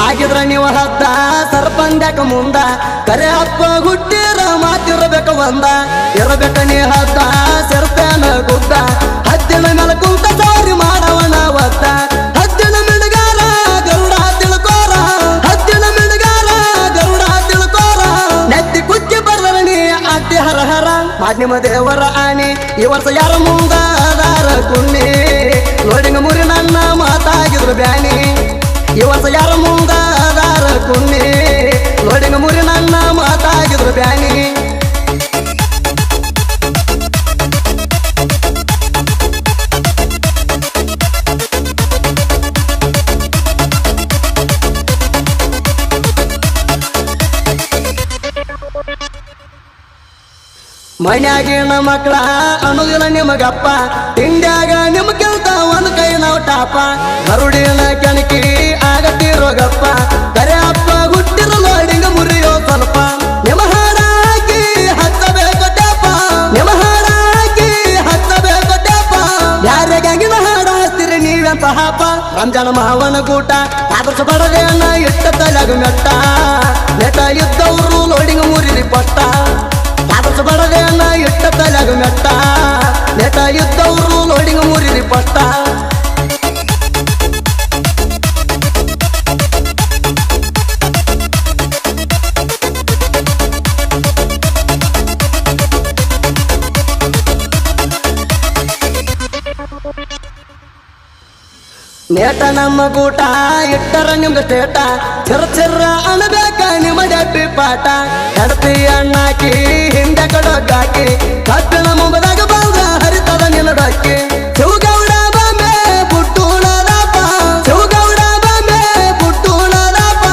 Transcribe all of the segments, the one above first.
ಆಗಿದ್ರ ನೀವು ಹದ್ದ ಸರ್ಪಂದ್ಯಾಕ ಮುಂದ ಕರೆ ಹಪ್ಪ ಹುಟ್ಟಿರ ಮಾತಿರಬೇಕ ಒಂದ ಇರಬೇಕ ನೀ ಹದ್ದ ಸರ್ಪೇನ ಗುದ್ದ ಹದ್ದಿನ ಮೇಲೆ ಕುಂತ ಸಾರಿ ಮಾಡವನ ಒದ್ದ ಹದ್ದಿನ ಮಿಣಗಾರ ಗರುಡ ತಿಳ್ಕೋರ ಹದ್ದಿನ ಮಿಣಗಾರ ಗರುಡ ತಿಳ್ಕೋರ ನೆತ್ತಿ ಕುಚ್ಚಿ ಬರ್ದರಣಿ ಅಡ್ಡಿ ಹರ ಹರ ಮಾಡ್ ನಿಮ್ಮ ದೇವರ ಆಣಿ ಈ ವರ್ಷ ಯಾರ ಮುಂದ ಅದಾರ ಕುಣ್ಣಿ ಲೋಡಿಂಗ ಮುರಿ ನನ್ನ ಮಾತಾಗಿದ್ರು ಬ್ಯಾನಿ ಈ ವರ್ಷ ಯಾರ ಮುಂದ ಅದಾರ ಕುಣ್ಣಿ ಲೋಡಿಂಗ ಮುರಿ ನನ್ನ ಮಾತಾಗಿದ್ರು ಬ್ಯಾನಿ ಮನ್ಯಾಗಿನ ಮಕ್ಕಳ ಅನ್ನೋದಿಲ್ಲ ನಿಮಗಪ್ಪ ತಿಂಡ್ಯಾಗ ನಿಮ್ ಕೆಲ್ಸ ಒಂದ್ ಕೈ ನಾವು ಟಾಪ ಗರುಡಿನ ಕೆಣಕಿ ಆಗತ್ತಿರೋಗಪ್ಪ ಕರೆ ಅಪ್ಪ ಹುಟ್ಟಿರ ಲೋಡಿಂಗ ಮುರಿಯೋ ಸ್ವಲ್ಪ ನಿಮ್ಮ ಹಾಡಾಕಿ ಹಚ್ಚಬೇಕು ಟ್ಯಾಪ ನಿಮ್ಮ ಹಾಡಾಕಿ ಹಚ್ಚಬೇಕು ಟ್ಯಾಪ ಯಾರಿಗಾಗಿನ ಹಾಡ ಹಚ್ತೀರಿ ನೀವೆಂತ ಹಾಪ ರಂಜಾನ ಮಾವನ ಗೂಟ ಆದರ್ಶ ಬಡದೇನ ಇಟ್ಟ ತಲೆಗ ಮೆಟ್ಟ ನೆಟ ಇದ್ದವರು ಲೋಡಿಂಗ ಮುರಿಲಿ ಪಟ್ಟ ಆದರ್ಶ ಬಡದೇನ ಇಟ್ಟ ತಲೆಗ ಮೆಟ್ಟ ನೆಟ ಇದ್ದವರು ಲೋಡಿಂಗ ಮುರಿಲಿ ಪಟ್ಟ ನೇಟ ನಮ್ಮ ಗೂಟ ಇಟ್ಟರ ನಿಮ್ಗೆ ಸ್ಟೇಟ ಚಿರ ಅಣಬೇಕ ನಿಮ್ಮ ಡಬ್ಬಿ ಪಾಟ ಹೆಡ್ತಿ ಅಣ್ಣಾಕಿ ಹಿಂದೆ ಕಡೊಕ್ಕಾಕಿ ಕಬ್ಬಿಣ ಮುಂಬದಾಗ ಬಂದ ಹರಿತದ ನಿನ್ನ ಡೊಕ್ಕಿ ಶಿವಗೌಡ ಬಾಂಬೆ ಬುಟ್ಟುಣದಪ್ಪ ಶಿವಗೌಡ ಬಾಂಬೆ ಬುಟ್ಟುಣದಪ್ಪ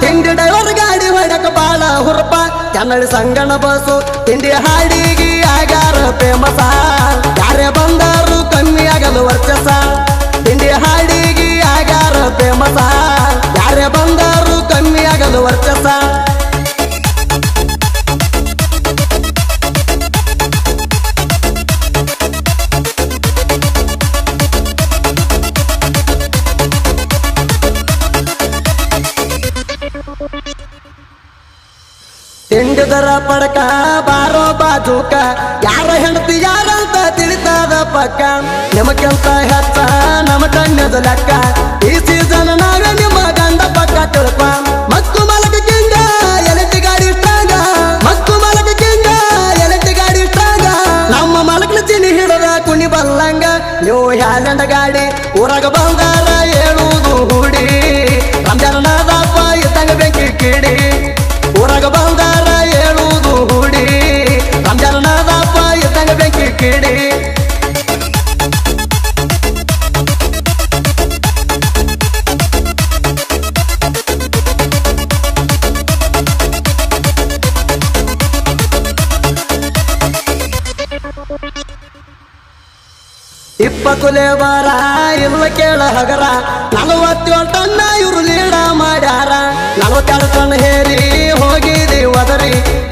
ತಿಂಡಿ ಡೈವರ್ ಗಾಡಿ ಹೊಡಕ ಬಾಳ ಹುರುಪ ಕನ್ನಡಿ ಸಂಗಣ ಬಸ್ಸು ತಿಂಡಿ ಹಾಡಿಗಿ ಆಗ್ಯಾರ ಫೇಮಸ ಯಾರೇ ಬಂದಾರು ಕಮ್ಮಿ ಆಗಲು ವರ್ಚಸ ತಿಂಡಿ ಹಾಡಿಗಿ ಆಗ್ಯಾರ ಫೇಮಸ ಯಾರೇ ಬಂದಾರು ಕಮ್ಮಿ ಆಗಲು ವರ್ಚಸ ತಿಂಡಿದರ ಪಡಕ ಬಾರೋ ಬಾಜೂಕ ಯಾರ ಹೆಂಡತಿ ಯಾರಂತ ತಿಳಿತದ ಪಕ್ಕ ನಿಮಗೆಂತ ಹೆಚ್ಚ ನಮ್ಮ ಕಣ್ಣದ ಲೆಕ್ಕ ಈ ಸೀಸನ್ ನಾವೇ ನಿಮ್ಮ ಗಂಡ ಪಕ್ಕ ತಿಳ್ಕ ಮಕ್ಕು ಮಲಕ ಕಿಂಗ ಎಲೆಟಿ ಗಾಡಿ ಸ್ಟ್ರಾಂಗ ಮಕ್ಕು ಮಲಕ ಕಿಂಗ ಎಲೆಟಿ ಗಾಡಿ ಸ್ಟ್ರಾಂಗ ನಮ್ಮ ಮಲಕನ ಚಿನಿ ಹಿಡದ ಕುಣಿ ಬಲ್ಲಂಗ ನೀವು ಹ್ಯಾಲೆಂಡ ಗಾಡಿ ಊರಾಗ ಬಂದಾರ ಹೇಳುವುದು ಹೂಡಿ ರಂಜಾನದಪ್ಪ ಇದ್ದಂಗ ಬೆಂಕಿ ಕಿಡಿ ಊರಾಗ ಬಂದಾರ ಹೇಳುವುದು ಹೂಡಿ ರಂಜಾನದಪ್ಪ ಇದ್ದಂಗ ಬೆಂಕಿ ಕಿಡಿ ಇಪ್ಪತ್ತುಲೆ ಬಾರ ಇಲ್ಲ ಕೇಳ ಹಗರ 47 ಟನ್ನ ಇವ್ರು ಲೀಡ ಮಾಡ್ಯಾರ 42 ಟನ್ ಹೇರಿ ಹೋಗಿದಿ ಒದರಿ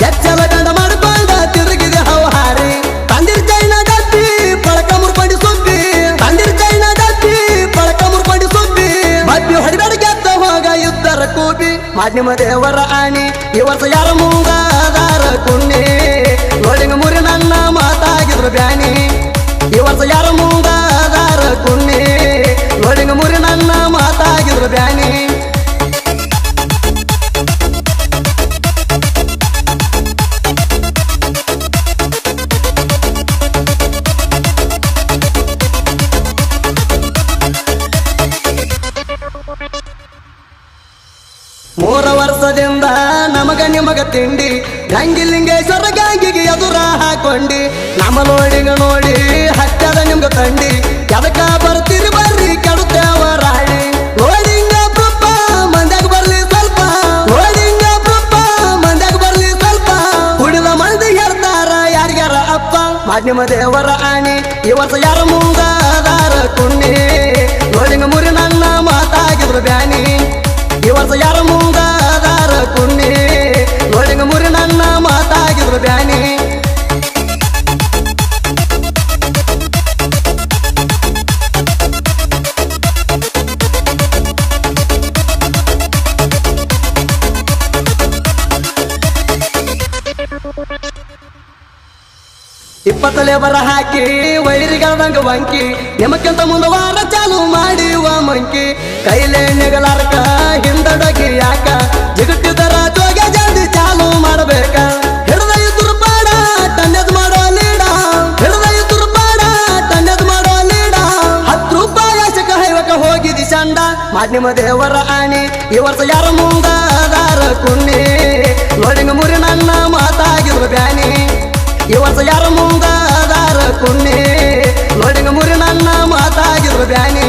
ಎಚ್ಚಲ ಗಂಡ ಮಾಡ್ಕೊಂಡ ತಿರುಗಿದೆ ಹೌಹಾರಿ ತಂದಿರ್ ಚೈನ ಡಬ್ಬಿ ಪಳಕ ಮುರ್ಕೊಂಡಿ ಸುಬ್ಬಿ ತಂದಿರ್ ಚೈನ ಡಬ್ಬಿ ಪಳಕ ಮುರ್ಕೊಂಡಿ ಸುಬ್ಬಿ ಬಬ್ಬಿ ಹೊಡಿಬೇಡ ಗೆದ್ದ ಹೋಗ ಯುದ್ಧರ ಕೂಬಿ ಮಾಡ್ ನಿಮ್ಮ ದೇವರ ಆಣಿ ಈ ವರ್ಷ ಯಾರ ಮುಂದ ಅದಾರ ಕುಣ್ಣಿ ಲೋಡಿಂಗ ಮುರಿ ನನ್ನ ಮಾತಾಗಿದ್ರು ಬ್ಯಾನಿ ಈ ವರ್ಷ ಯಾರ ಮುಂದ ಅದಾರ ಕುಣ್ಣಿ ಲೋಡಿಂಗ ಮುರಿ ನನ್ನ ಮಾತಾಗಿದ್ರು ಬ್ಯಾನಿ ಮೂರ ವರ್ಷದಿಂದ ನಮಗ ನಿಮಗ ತಿಂಡಿ ಗಂಗಿಲಿಂಗೇಶ್ವರ ಗಂಗಿಗೆ ಎದುರ ಹಾಕೊಂಡಿ ನಮ್ಮ ಲೋಡಿಂಗ ನೋಡಿ ಹತ್ತದ ನಿಮ್ಗ ತಂಡಿ ಎದಕ ಬರ್ತೀರಿ ಬರ್ರಿ ಕೆಡುತ್ತೇವ ರಾಡಿ ಲೋಡಿಂಗ ಪ್ರೂಪ ಮಂದ್ಯಾಗ ಬರ್ಲಿ ಸ್ವಲ್ಪ ಲೋಡಿಂಗ ಪ್ರೂಪ ಮಂದ್ಯಾಗ ಬರ್ಲಿ ಸ್ವಲ್ಪ ಕುಡಿದ ಮಂದಿ ಹೇಳ್ತಾರ ಯಾರ್ಯಾರ ಅಪ್ಪ ಮಾಡ್ ನಿಮ್ಮ ದೇವರ ಆಣಿ ಈ ವರ್ಷ ಯಾರ ಮುಂದ ಅದಾರ ಕುಣ್ಣಿ ಲೋಡಿಂಗ ಮುರಿ ನನ್ನ ಮಾತಾಗಿದ್ರು ಬ್ಯಾನಿ ಈ ವರ್ಷ ಯಾರ ಮುಂದ ಅದಾರ ಕುಣ್ಣಿ ಲೋಡಿಂಗ ಮುರಿ ನನ್ನ ಮಾತಾಗಿದ್ರು ಬ್ಯಾನಿ 20 ಲೇಬರ್ ಹಾಕಿ ವೈರಿಗಳದಂಗ ವಂಕಿ ನಿಮಕ್ಕಿಂತ ಮುಂದವಾರ ಚಾಲು ಮಾಡಿವ ಮಂಕಿ ಕೈಲೇ ನೆಗಲಾರ್ಕ ಹಿಂದಡಗಿ ಯಾಕ ಜಿಗಟ್ಟಿದರ ಜೋಗೆ ಜಲ್ದಿ ಚಾಲು ಮಾಡಬೇಕ ಹಿಡ್ದ ಇದ್ರು ಪಾಡ ಟನ್ಯದ್ ಮಾಡೋ ಲೀಡ ಹಿಡ್ದ ಇದ್ರು ಪಾಡ ಟನ್ಯದ್ ಮಾಡೋ ಲೀಡ 10 ರೂಪಾಯಿ ಆಶಕ ಹೈವಕ ಹೋಗಿದಿ ಚಂಡ ಮಾಡ್ ನಿಮ್ಮ ದೇವರ ಆಣಿ ಈ ವರ್ಷ ಯಾರ ಮುಂದ ಅದಾರ ಕುನ್ನಿ ಲೋಡಿಂಗ ಮುರಿ ನನ್ನ ಮಾತಾಗಿದ್ರು ಬ್ಯಾನಿ ಈ ವರ್ಷ ಯಾರ ಮುಂದ ಅದಾರ ಕುನ್ನಿ ಲೋಡಿಂಗ ಮುರಿ ನನ್ನ ಮಾತಾಗಿದ್ರು ಬ್ಯಾನಿ